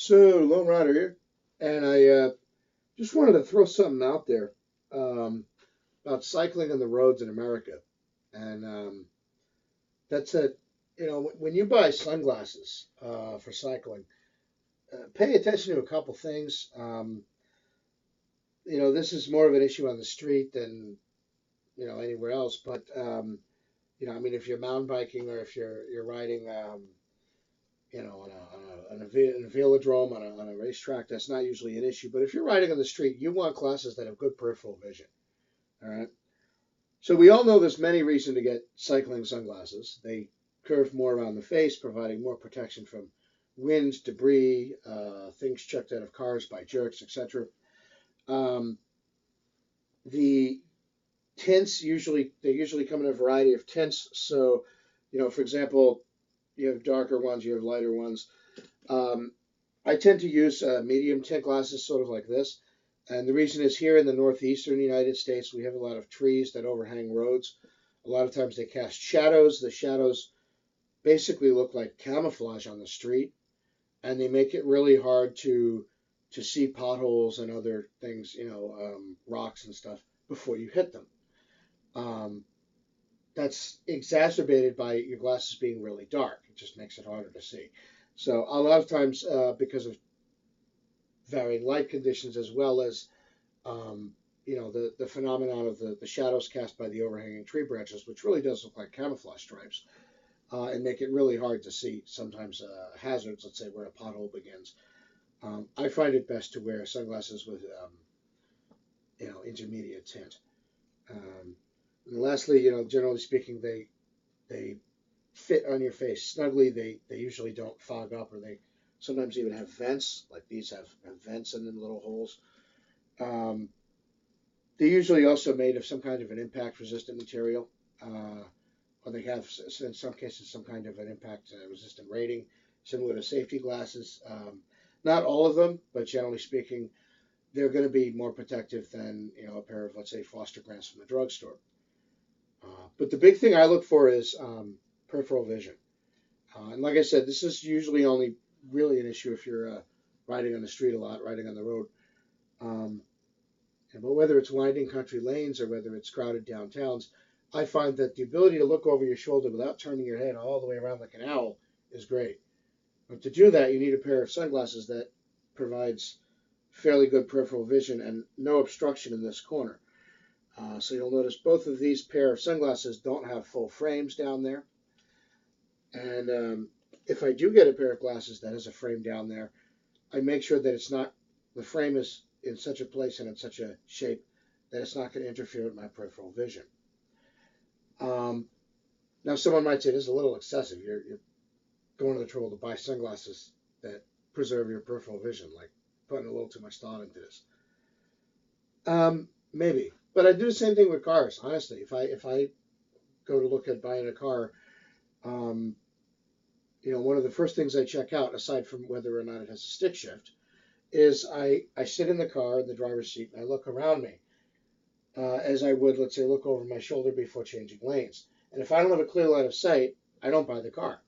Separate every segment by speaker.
Speaker 1: So, Lone Rider here, and I just wanted to throw something out there um, about cycling on the roads in America. And that's it. You know, when you buy sunglasses for cycling, pay attention to a couple things. This is more of an issue on the street than anywhere else. But I mean, if you're mountain biking or if you're riding, on a velodrome on a racetrack, that's not usually an issue. But if you're riding on the street, you want glasses that have good peripheral vision. All right. So we all know there's many reasons to get cycling sunglasses. They curve more around the face, providing more protection from wind, debris, things chucked out of cars by jerks, etc. Um, the tints they usually come in a variety of tints. So, for example, you have darker ones, you have lighter ones. Um, I tend to use medium tint glasses, sort of like this. And the reason is here in the northeastern United States, we have a lot of trees that overhang roads. A lot of times they cast shadows. The shadows basically look like camouflage on the street, and they make it really hard to see potholes and other things, rocks and stuff before you hit them. Um, that's exacerbated by your glasses being really dark. It just makes it harder to see. So a lot of times, because of varying light conditions as well as the phenomenon of the shadows cast by the overhanging tree branches, which really does look like camouflage stripes, and make it really hard to see sometimes hazards, let's say where a pothole begins. I find it best to wear sunglasses with intermediate tint. Um, and lastly, generally speaking, they fit on your face snugly. They usually don't fog up, or they sometimes even have vents. Like these have vents in them, little holes. Um, they're usually also made of some kind of an impact resistant material, or they have, in some cases, some kind of an impact resistant rating, similar to safety glasses. Not all of them, but generally speaking, they're going to be more protective than a pair of, let's say, Foster Grants from the drugstore. But the big thing I look for is peripheral vision. And like I said, this is usually only really an issue if you're riding on the street a lot, riding on the road. Um, but whether it's winding country lanes or whether it's crowded downtowns, I find that the ability to look over your shoulder without turning your head all the way around like an owl is great. But to do that, you need a pair of sunglasses that provides fairly good peripheral vision and no obstruction in this corner. So you'll notice both of these pair of sunglasses don't have full frames down there. And if I do get a pair of glasses that has a frame down there, I make sure that the frame is in such a place and in such a shape that it's not going to interfere with my peripheral vision. Um, Now, someone might say this is a little excessive. You're going to the trouble to buy sunglasses that preserve your peripheral vision, like putting a little too much thought into this. Maybe, but I do the same thing with cars. Honestly, if I go to look at buying a car, um, one of the first things I check out, aside from whether or not it has a stick shift, is I sit in the car in the driver's seat and I look around me as I would, let's say, look over my shoulder before changing lanes. And if I don't have a clear line of sight, I don't buy the car.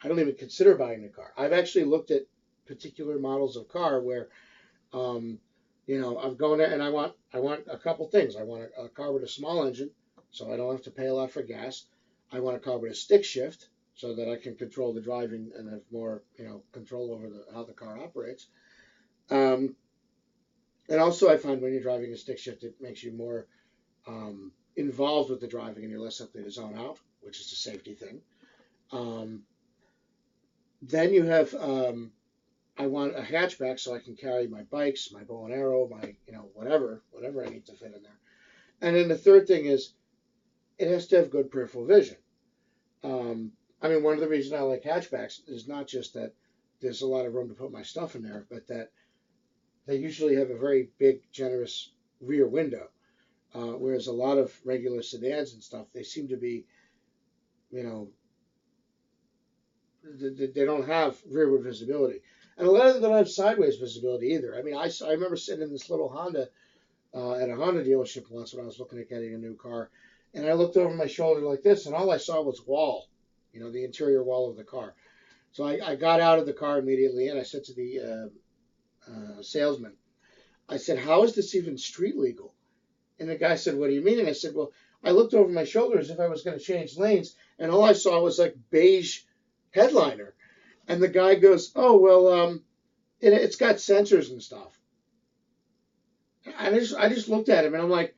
Speaker 1: I don't even consider buying the car. I've actually looked at particular models of car where, um, I'm going there and I want a couple things. I want a car with a small engine, so I don't have to pay a lot for gas. I want a car with a stick shift, so that I can control the driving and have more, control over how the car operates. Um, and also, I find when you're driving a stick shift, it makes you more involved with the driving, and you're less likely to zone out, which is a safety thing. Um, then you have I want a hatchback so I can carry my bikes, my bow and arrow, my whatever I need to fit in there. And then the third thing is it has to have good peripheral vision. I mean, one of the reasons I like hatchbacks is not just that there's a lot of room to put my stuff in there, but that they usually have a very big, generous rear window. Whereas a lot of regular sedans and stuff, they seem to be, you know, they don't have rearward visibility. And a lot of them don't have sideways visibility either. I mean, I remember sitting in this little Honda at a Honda dealership once when I was looking at getting a new car, and I looked over my shoulder like this, and all I saw was wall, the interior wall of the car. So I got out of the car immediately and I said to the salesman, I said, how is this even street legal? And the guy said, what do you mean? And I said, well, I looked over my shoulder as if I was going to change lanes, and all I saw was like beige headliner. And the guy goes, oh, well, it's got sensors and stuff. And I just looked at him and I'm like,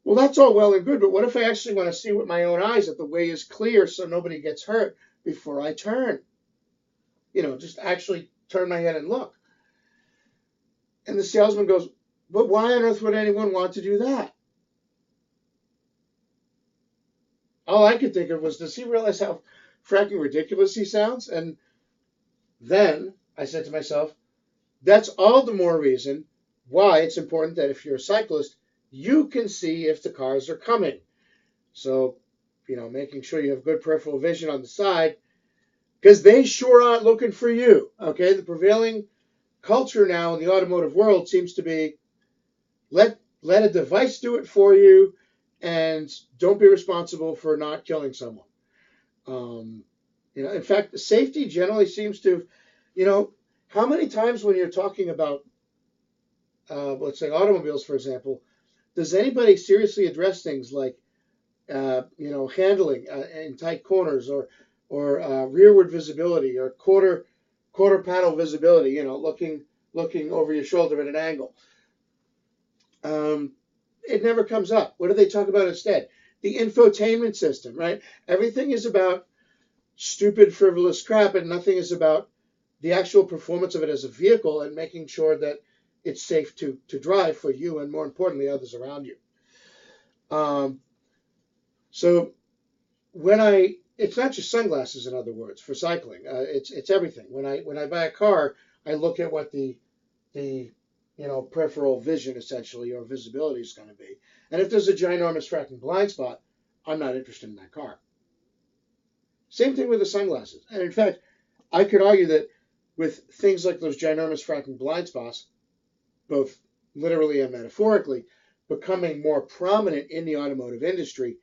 Speaker 1: well, that's all well and good, but what if I actually want to see with my own eyes that the way is clear so nobody gets hurt before I turn? Just actually turn my head and look. And the salesman goes, but why on earth would anyone want to do that? All I could think of was, does he realize how fracking ridiculous he sounds? And then I said to myself, that's all the more reason why it's important that if you're a cyclist, you can see if the cars are coming. So, making sure you have good peripheral vision on the side, because they sure aren't looking for you. Okay, the prevailing culture now in the automotive world seems to be let a device do it for you, and don't be responsible for not killing someone. In fact, safety generally seems to, how many times when you're talking about, let's say automobiles, for example, does anybody seriously address things like, handling in tight corners, or rearward visibility, or quarter panel visibility, looking over your shoulder at an angle? It never comes up. What do they talk about instead? The infotainment system, right? Everything is about stupid, frivolous crap, and nothing is about the actual performance of it as a vehicle and making sure that it's safe to drive for you and, more importantly, others around you. So it's not just sunglasses, in other words, for cycling. It's everything. When I buy a car, I look at what the peripheral vision, essentially, or visibility is going to be. And if there's a ginormous fracking blind spot, I'm not interested in that car. Same thing with the sunglasses. And in fact, I could argue that with things like those ginormous fracking blind spots, both literally and metaphorically, becoming more prominent in the automotive industry,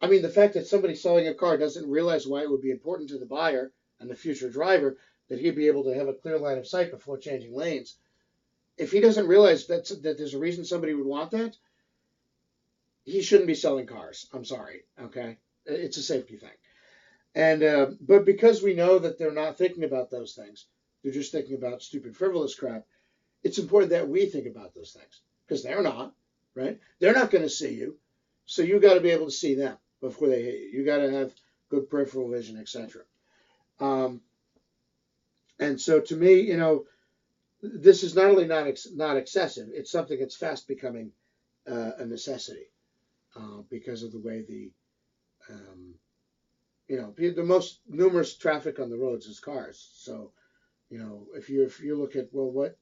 Speaker 1: I mean, the fact that somebody selling a car doesn't realize why it would be important to the buyer and the future driver that he'd be able to have a clear line of sight before changing lanes. If he doesn't realize that there's a reason somebody would want that, he shouldn't be selling cars. I'm sorry. Okay, it's a safety thing. And but because we know that they're not thinking about those things, they're just thinking about stupid, frivolous crap. It's important that we think about those things, because they're not, right? They're not going to see you, so you got to be able to see them before they hit you. You got to have good peripheral vision, etc. And so, to me, this is not only not excessive; it's something that's fast becoming a necessity because of the way the most numerous traffic on the roads is cars. So, if you look at, well,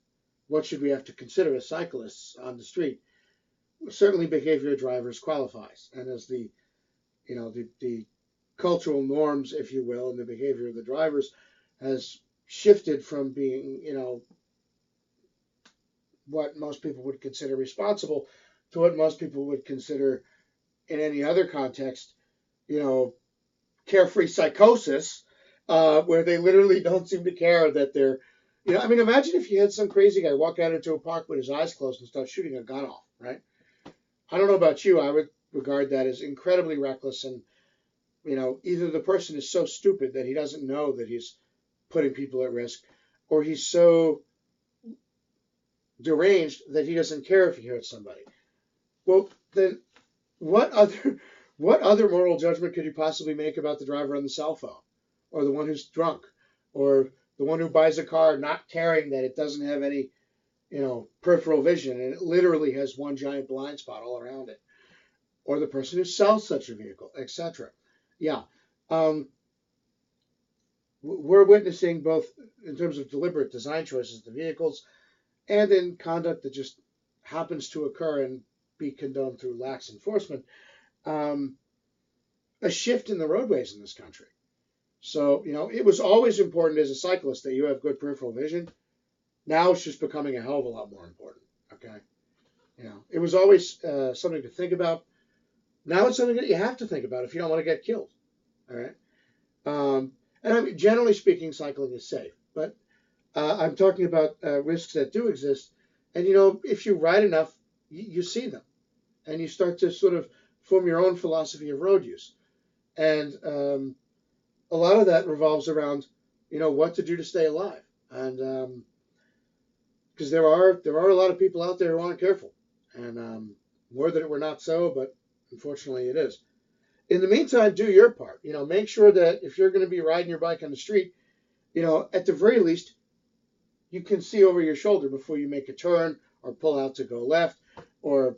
Speaker 1: what should we have to consider as cyclists on the street? Certainly, behavior of drivers qualifies, and as the cultural norms, if you will, and the behavior of the drivers has shifted from being, what most people would consider responsible to what most people would consider in any other context, carefree psychosis, where they literally don't seem to care that they're, I mean, imagine if you had some crazy guy walk out into a park with his eyes closed and start shooting a gun off, right? I don't know about you. I would regard that as incredibly reckless, and, either the person is so stupid that he doesn't know that he's putting people at risk, or he's so deranged that he doesn't care if he hurts somebody. Well, then what other moral judgment could you possibly make about the driver on the cell phone, or the one who's drunk, or the one who buys a car not caring that it doesn't have any, peripheral vision and it literally has one giant blind spot all around it, or the person who sells such a vehicle, etc. Yeah, we're witnessing both in terms of deliberate design choices, the vehicles, and in conduct that just happens to occur and be condoned through lax enforcement, a shift in the roadways in this country. So, it was always important as a cyclist that you have good peripheral vision. Now it's just becoming a hell of a lot more important. Okay. It was always something to think about. Now it's something that you have to think about if you don't want to get killed. All right. And I mean, generally speaking, cycling is safe, but I'm talking about risks that do exist. And if you ride enough, you see them, and you start to sort of form your own philosophy of road use. And a lot of that revolves around, what to do to stay alive. And because there are a lot of people out there who aren't careful, and more that it were not so, but unfortunately it is. In the meantime, do your part. Make sure that if you're going to be riding your bike on the street, at the very least, you can see over your shoulder before you make a turn or pull out to go left, or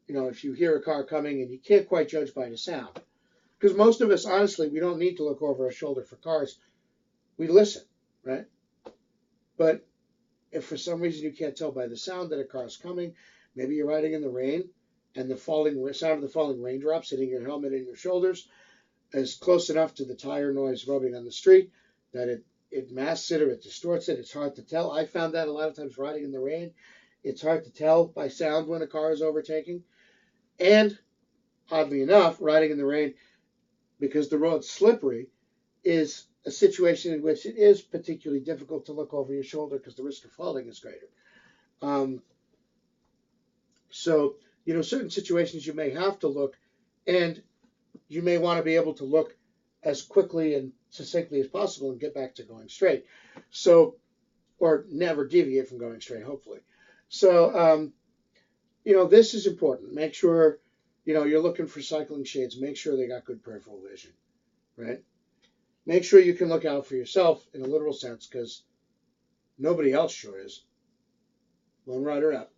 Speaker 1: if you hear a car coming and you can't quite judge by the sound. Because most of us, honestly, we don't need to look over our shoulder for cars. We listen, right? But if for some reason you can't tell by the sound that a car is coming, maybe you're riding in the rain and the sound of the falling raindrops hitting your helmet and your shoulders is close enough to the tire noise rubbing on the street that it masks it or it distorts it. It's hard to tell. I found that a lot of times riding in the rain. It's hard to tell by sound when a car is overtaking. And oddly enough, riding in the rain, because the road's slippery, is a situation in which it is particularly difficult to look over your shoulder because the risk of falling is greater. So, certain situations you may have to look, and you may want to be able to look as quickly and succinctly as possible and get back to going straight. So, or never deviate from going straight, hopefully. So, this is important. Make sure, you're looking for cycling shades. Make sure they got good peripheral vision, right? Make sure you can look out for yourself in a literal sense, because nobody else sure is. Lone Rider out.